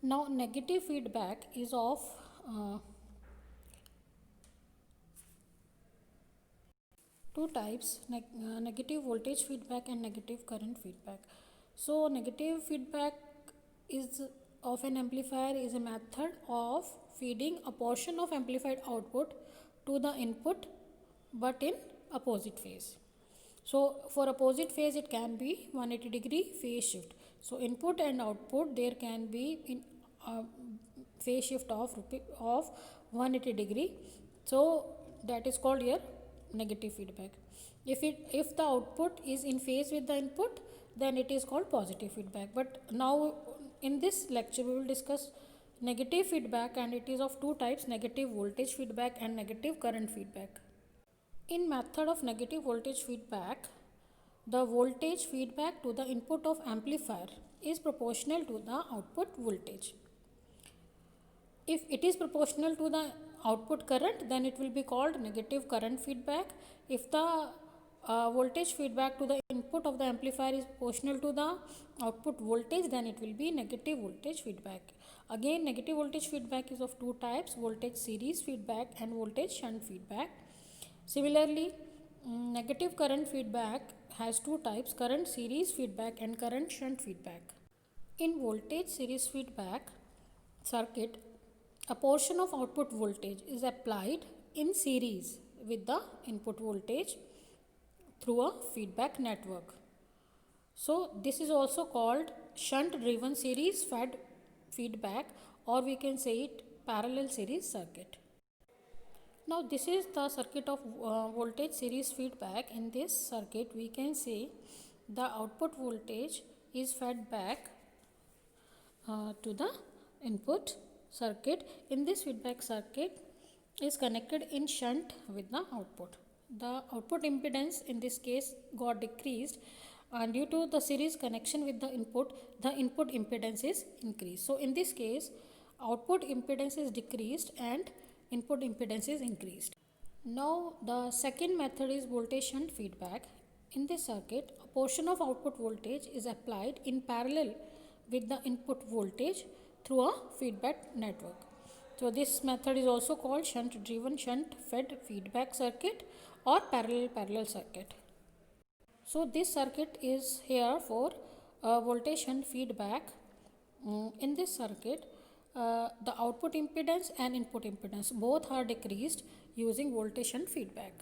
Now, negative feedback is of two types, negative voltage feedback and negative current feedback. So, negative feedback is of an amplifier is a method of feeding a portion of amplified output to the input but in opposite phase. So, for opposite phase it can be 180-degree phase shift. So, input and output there can be in phase shift of 180-degree. So, that is called your negative feedback. If the output is in phase with the input, then it is called positive feedback. But now in this lecture we will discuss negative feedback, and it is of two types: negative voltage feedback and negative current feedback. In method of negative voltage feedback, the voltage feedback to the input of amplifier is proportional to the output voltage. If it is proportional to the output current, then it will be called negative current feedback. If the voltage feedback to the input of the amplifier is proportional to the output voltage, then it will be negative voltage feedback. Again, negative voltage feedback is of two types: voltage series feedback and voltage shunt feedback. Similarly, negative current feedback has two types: current series feedback and current shunt feedback. In voltage series feedback circuit, a portion of output voltage is applied in series with the input voltage through a feedback network. So, this is also called shunt driven series fed feedback, or we can say it parallel series circuit. Now, this is the circuit of voltage series feedback. In this circuit, we can say the output voltage is fed back to the input circuit. In this feedback circuit is connected in shunt with the output. The output impedance in this case got decreased, and due to the series connection with the input impedance is increased. So, in this case, output impedance is decreased and input impedance is increased. Now, the second method is voltage shunt feedback. In this circuit, a portion of output voltage is applied in parallel with the input voltage through a feedback network. So, this method is also called shunt driven shunt fed feedback circuit or parallel circuit. So, this circuit is here for voltage shunt feedback. In this circuit, the output impedance and input impedance both are decreased using voltage shunt feedback.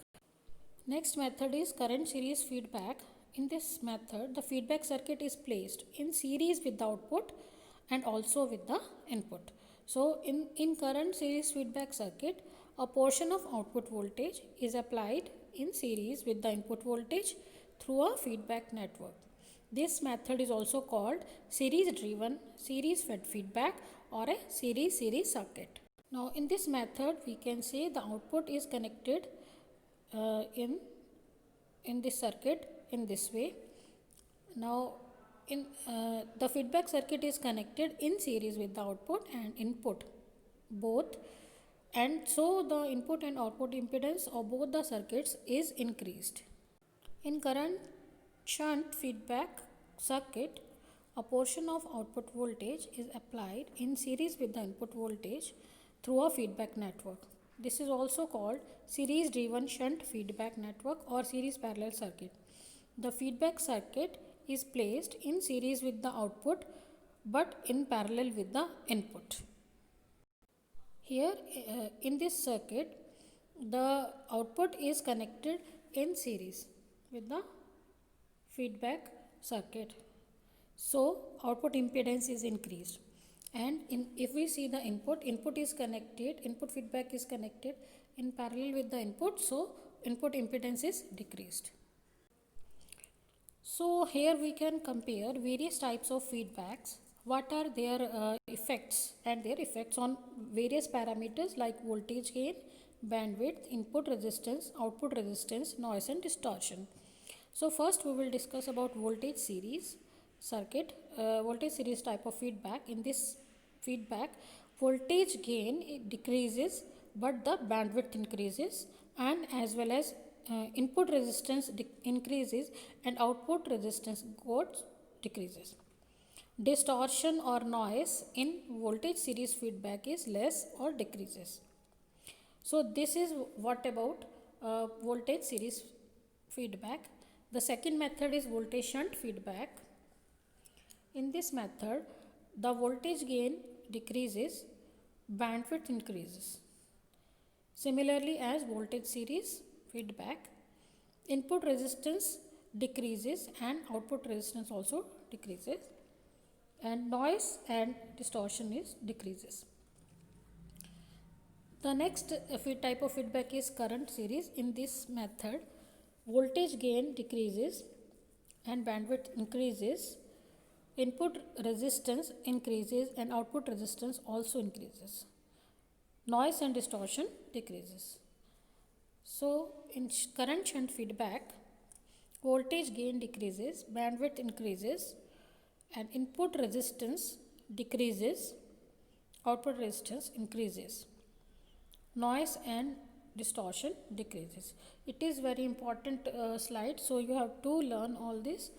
Next method is current series feedback. In this method, the feedback circuit is placed in series with the output and also with the input. So, in current series feedback circuit, a portion of output voltage is applied in series with the input voltage through a feedback network. This method is also called series driven series fed feedback or a series circuit. Now, in this method, we can say the output is connected in this circuit in this way. Now, in the feedback circuit is connected in series with the output and input both, and so the input and output impedance of both the circuits is increased. In current shunt feedback circuit, a portion of output voltage is applied in series with the input voltage through a feedback network. This is also called series driven shunt feedback network or series parallel circuit. The feedback circuit is placed in series with the output but in parallel with the input. Here in this circuit, the output is connected in series with the feedback circuit. So, output impedance is increased, and if we see the input feedback is connected in parallel with the input, so input impedance is decreased. So, here we can compare various types of feedbacks. What are their effects and their effects on various parameters like voltage gain, bandwidth, input resistance, output resistance, noise and distortion. So, first we will discuss about voltage series circuit, voltage series type of feedback. In this feedback, voltage gain decreases but the bandwidth increases, and as well as input resistance increases and output resistance decreases. distortion or noise in voltage series feedback is less or decreases. So this is what about voltage series feedback. The second method is voltage shunt feedback. In this method, the voltage gain decreases, bandwidth increases. Similarly as voltage series feedback, input resistance decreases and output resistance also decreases, and noise and distortion is decreases. The next type of feedback is current series. In this method, voltage gain decreases and bandwidth increases, input resistance increases and output resistance also increases. Noise and distortion decreases. So in current shunt feedback, voltage gain decreases, bandwidth increases, and input resistance decreases, output resistance increases. Noise and distortion decreases. It is very important slide, so you have to learn all this